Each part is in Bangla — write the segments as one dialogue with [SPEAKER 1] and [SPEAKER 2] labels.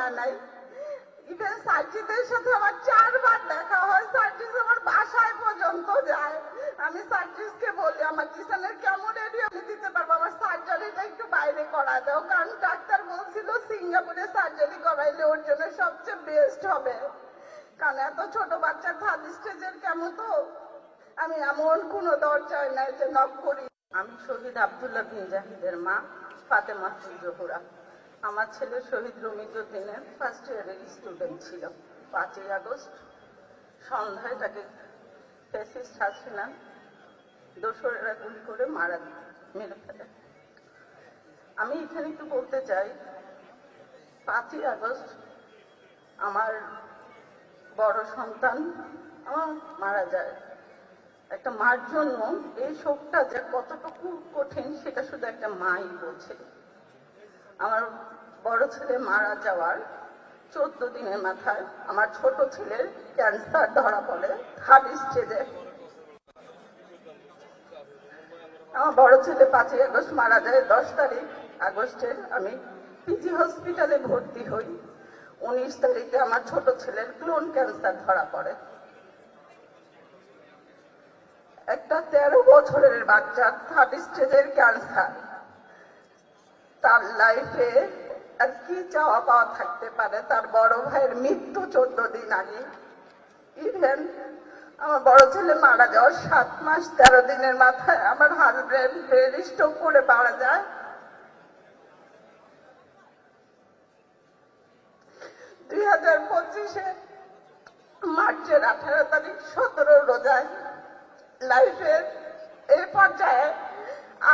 [SPEAKER 1] নেয় নাই। ইভেন সার্জিদের সাথে আমার 4 বার দেখা হয়, সার্জিস আমার বাসায় পর্যন্ত যায়। আমি সার্জিসকে বলি আমার জিসানের কেমন রেডিও আমি দিতে পারবো, আমার সার্জারিটা একটু বাইরে করা দাও, কারণ ডাক্তার বলছিল সিঙ্গাপুরে সার্জারি করাইলে ওর জন্য সবচেয়ে বেস্ট হবে, কারণ এত ছোট বাচ্চার 3rd স্টেজের কেমন। তো আমি এমন কোনো দরজায় নাই যে নক করি। আমি শহীদ আব্দুল্লাহ বিন জাহিদের মা ফাতেমা জোহরা। আমার ছেলে শহীদ রমিজউদ্দিনের 1st ইয়ারের স্টুডেন্ট ছিল। 5ই আগস্ট সন্ধ্যায় তাকে ফ্যাসিস্ট হাসিনা দোসরেরা গুলি করে মেরে ফেলে। আমি এখানে একটু বলতে চাই, 5ই আগস্ট আমার বড় সন্তান মারা যায়। একটা মার জন্য এই শোকটা যে কতটুকু কঠিন সেটা শুধু একটা মাই বোঝে। আমার বড় ছেলে মারা যাওয়ার 14 দিনের মাথায় আমার ছোট ছেলের ক্যান্সার ধরা পড়ে 3rd স্টেজে। আমার বড় ছেলে 5ই আগস্ট মারা যায়। 10 তারিখ আগস্টের আমি পিজি হসপিটালে ভর্তি হই। 19 তারিখে আমার ছোট ছেলের ক্লোন ক্যান্সার ধরা পড়ে। একটা 13 বছরের বাচ্চা 3rd স্টেজের ক্যান্সার, তার লাইফে আর কি চাওয়া পাওয়া থাকতে পারে? তার বড় ভাইয়ের মৃত্যু 14 দিন আগে। ইভেন আমার বড় ছেলে মারা যাওয়ার 7 মাস 13 দিনের মাথায় আমার হাজবেন্ড ব্রেন স্ট্রোক করে মারা যায়। 2025 মার্চের 18 তারিখ 17 রোজায় লাইফের এই পর্যায়ে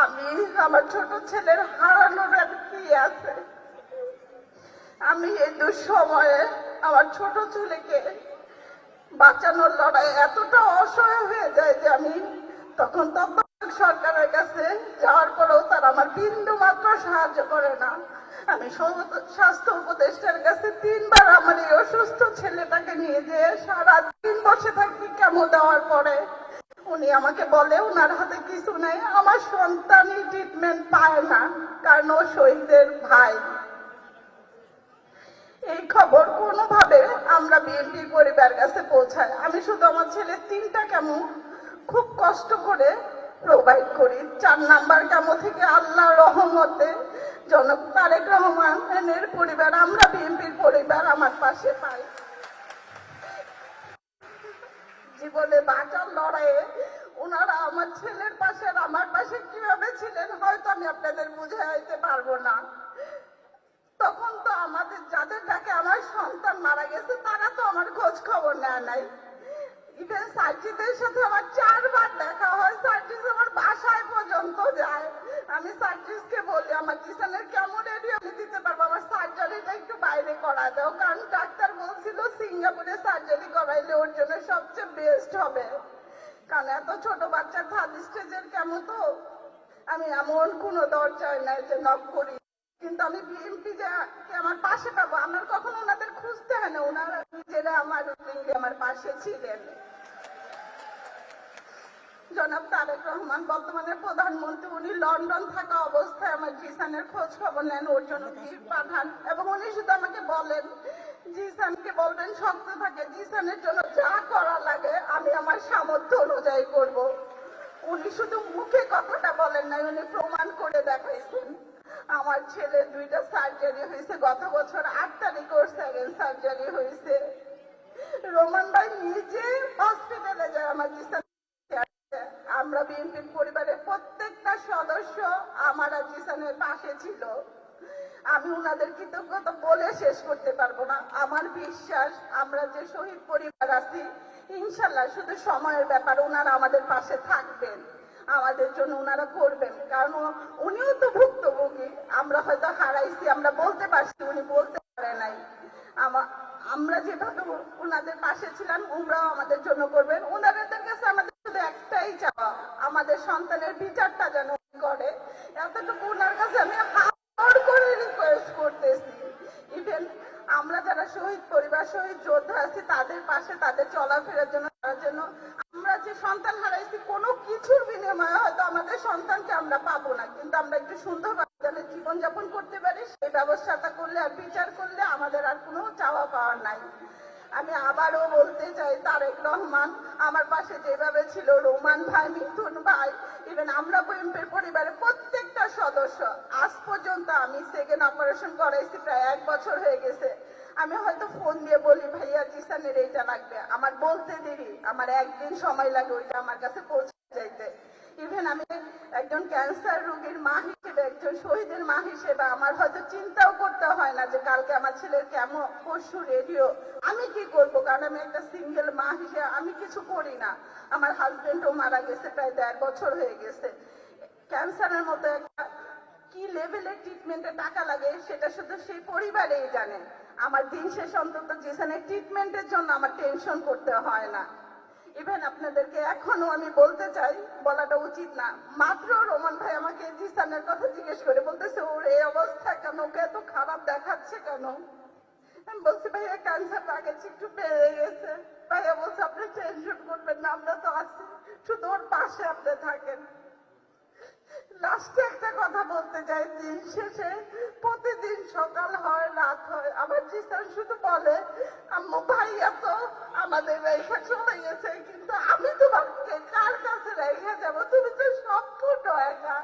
[SPEAKER 1] আমি আমার ছোট ছেলের হারানোর আর কি আছে? আমি এই দুঃসময়ে আমার ছোট ছেলেকে বাঁচানোর লড়াই এতটা অসহায় হয়ে যায় যে আমি তখন তত্ত্বাবধায়ক সরকারের কাছে যাওয়ার পরেও তারা আমার বিন্দু মাত্র সাহায্য করে না। আমি স্বাস্থ্য উপদেষ্টার কাছে 3 বার আমার এই অসুস্থ ছেলেটাকে নিয়ে যেয়ে সারাদিন বসে থাকি কেমো দেওয়ার পরে। উনি আমাকে বলে ওনার হাতে কিছু নেই, আমার সন্তানই ট্রিটমেন্ট পায় না, কারণ ও শহীদের ভাই। এই খবর কোনোভাবে আমরা বিএনপি পরিবার কাছে পৌঁছায়। আমি শুধু আমার ছেলের 3টা কেমো খুব কষ্ট করে প্রোভাইড করি। 4 নাম্বার কেমো থেকে আল্লাহর রহমতে জনাব তারেক রহমানের পরিবার, আমরা বিএনপির পরিবার আমার পাশে পাই। জীবনে বাঁচার লড়াইয়ে ওনারা আমার ছেলের পাশে আর আমার পাশে কিভাবে ছিলেন হয়তো আমি আপনাদের বুঝাইতে পারবো না। তখন তো আমাদের যাদের ডাকে আমার সন্তান মারা গেছে তারা তো আমার খোঁজ খবর নেয় নাই। ইভেন সার্জিদের সাথে আমার 4 বার দেখা হয়, সার্জিস আমার বাসায় পর্যন্ত যায়। আমি সার্জিসকে বলি আমার জিসানের কেমন রেডিও আমি দিতে পারবো, আমার সার্জারিটা একটু বাইরে করা দাও, কারণ ডাক্তার বলছিল সিঙ্গাপুরে সার্জারি করাইলে ওর জন্য সবচেয়ে বেস্ট হবে, কারণ এত ছোট বাচ্চার 3rd স্টেজের কেমন। তো আমি এমন কোনো দরজায় নাই যে নক করি, কিন্তু আমি বিএনপি যে আমার পাশে পাবো আমার কখনো ওনাদের খুঁজতে হয় না, ওনারা নিজেরা আমার পাশে ছিলেন। জনাব তারেক রহমান বর্তমানে প্রধানমন্ত্রী, উনি লন্ডন থাকা অবস্থায় আমার জিসানের খোঁজ খবর নেন, ওর জন্য গিফট পাঠান, এবং উনি শুধু আমাকে বলেন জিসানকে বলবেন শক্ত থাকে, জিসানের জন্য যা করা লাগে আমি আমার সামর্থ্য অনুযায়ী করব। উনি শুধু মুখে কথাটা বলেন নাই, উনি প্রমাণ করে দেখাইছেন। আমার ছেলে 2টা সার্জারি হয়েছে, গত বছর 8 তারিখ ওর 2nd সার্জারি হয়েছে। রোমান ভাই নিজে হসপিটালে যায় আমার জিসান। আমরা বিএনপির পরিবারের প্রত্যেকটা সদস্য আমার আর জিসানের পাশে ছিল। আমি ওনাদের কৃতজ্ঞতা বলে শেষ করতে পারবো না। আমার বিশ্বাস আমরা যে শহীদ পরিবার আছি ইনশাল্লাহ শুধু সময়ের ব্যাপার, ওনারা আমাদের পাশে থাকবেন, আমাদের জন্য ওনারা করবেন, কারণ উনিও তো ভুক্তভোগী। আমরা হয়তো হারাইছি, আমরা বলতে পারছি, উনি বলতে পারে নাই। আমরা যেভাবে ওনাদের পাশে ছিলাম ওনারাও আমাদের জন্য করবেন। ওনাদের কাছে আমাদের শুধু একটাই চাওয়া, আমাদের সন্তানের বিচারটা যেন করে, এতটুকু ওনার কাছে আমি হাত করে রিকোয়েস্ট করতেছি। ইভেন আমরা যারা শহীদ পরিবার শহীদ যোদ্ধা আছি তাদের পাশে, তাদের চলাফেরার জন্য, তার জন্য আমরা যে সন্তান হারাইছি কোনো কিছুর বিনিময়ে হয়তো আমাদের সন্তানকে আমরা পাবো না, কিন্তু আমরা একটু সুন্দরভাবে জীবনযাপন করতে পারি সেই ব্যবস্থাটা করলে আর বিচার করলে আমাদের আর কোনো চাওয়া পাওয়া নাই। আমি আবারও বলতে চাই, তারেক রহমান আমার পাশে যেভাবে ছিল, রোমান ভাই, মিথুন ভাই, ইভেন আমরা বিএনপির পরিবারের প্রত্যেকটা সদস্য, আজ পর্যন্ত আমি সেকেন্ড অপারেশন করাইছি, প্রায় 1 বছর হয়ে গেছে। আমি হয়তো ফোন দিয়ে বলি ভাইয়া জিসানের এইটা লাগবে, আমার বলতে দেরি, আমার একদিন সময় লাগে ওইটা আমার কাছে পৌঁছে যাইতে। ইভেন আমি একজন ক্যান্সার রোগীর মা হিসেবে, একজন শহীদের মা হিসেবে আমার হয়তো চিন্তাও করতে হয় না যে কালকে আমার ছেলের কেমন, পরশু রেডিও, আমি কি করব, কারণ আমি একটা সিঙ্গেল মা হিসেবে আমি কিছু করি না। আমার হাজবেন্ডও মারা গেছে, প্রায় 1.5 বছর হয়ে গেছে। ক্যান্সারের মতো একটা কি লেভেলের ট্রিটমেন্টে টাকা লাগে সেটা শুধু সেই পরিবারেই জানে। আমার দিন শেষ অন্তত জিসানের ট্রিটমেন্টের জন্য আমার টেনশন করতে হয় না। ইভেন আপনাদেরকে এখনো আমি বলতে চাই, বলাটা উচিত না, মাত্র রোমান ভাই আমাকে জিসানের কথা জিজ্ঞেস করে বলতেছে ওর এই অবস্থা কেন, ওকে এত খারাপ দেখাচ্ছে কেন। আমি বলছি ভাইয়া ক্যান্সার আগে একটু বেড়ে গেছে। ভাইয়া বলছে আপনি টেনশন করবেন না, আমরা তো আছি, শুধু ওর পাশে আপনি থাকেন। লাস্টে একটা কথা বলতে চাই, দিন শেষে প্রতিদিন সকাল হয় রাত হয় আমার জিসান শুধু বলে আম্মু ভাইয়া তো আমাদের রেখা চলে গেছে, কিন্তু আমি তোমাকে কার কাছে রেখে যাবো, তুমি তো সম্পূর্ণ একা।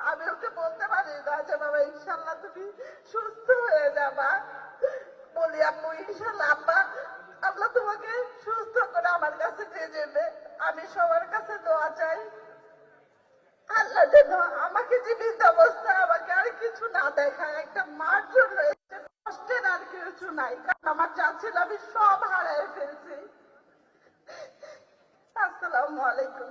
[SPEAKER 1] আমি ওকে বলতে পারি না যে বাবা ইনশাল্লাহ তুমি সুস্থ হয়ে যাবা, বলি আম্মু ইনশাল্লাহ আব্বা আল্লাহ তোমাকে সুস্থ করে আমার কাছে দিয়ে যাবে। আমি সবার কাছে দোয়া চাই আল্লাহ যেন আমাকে জীবিত অবস্থায় আমাকে আর কিছু না দেখায়। একটা মার জন্য কষ্টের আর কিছু নাই, কারণ আমার যা ছিল আমি সব হারিয়ে ফেলছি। আসসালামু আলাইকুম।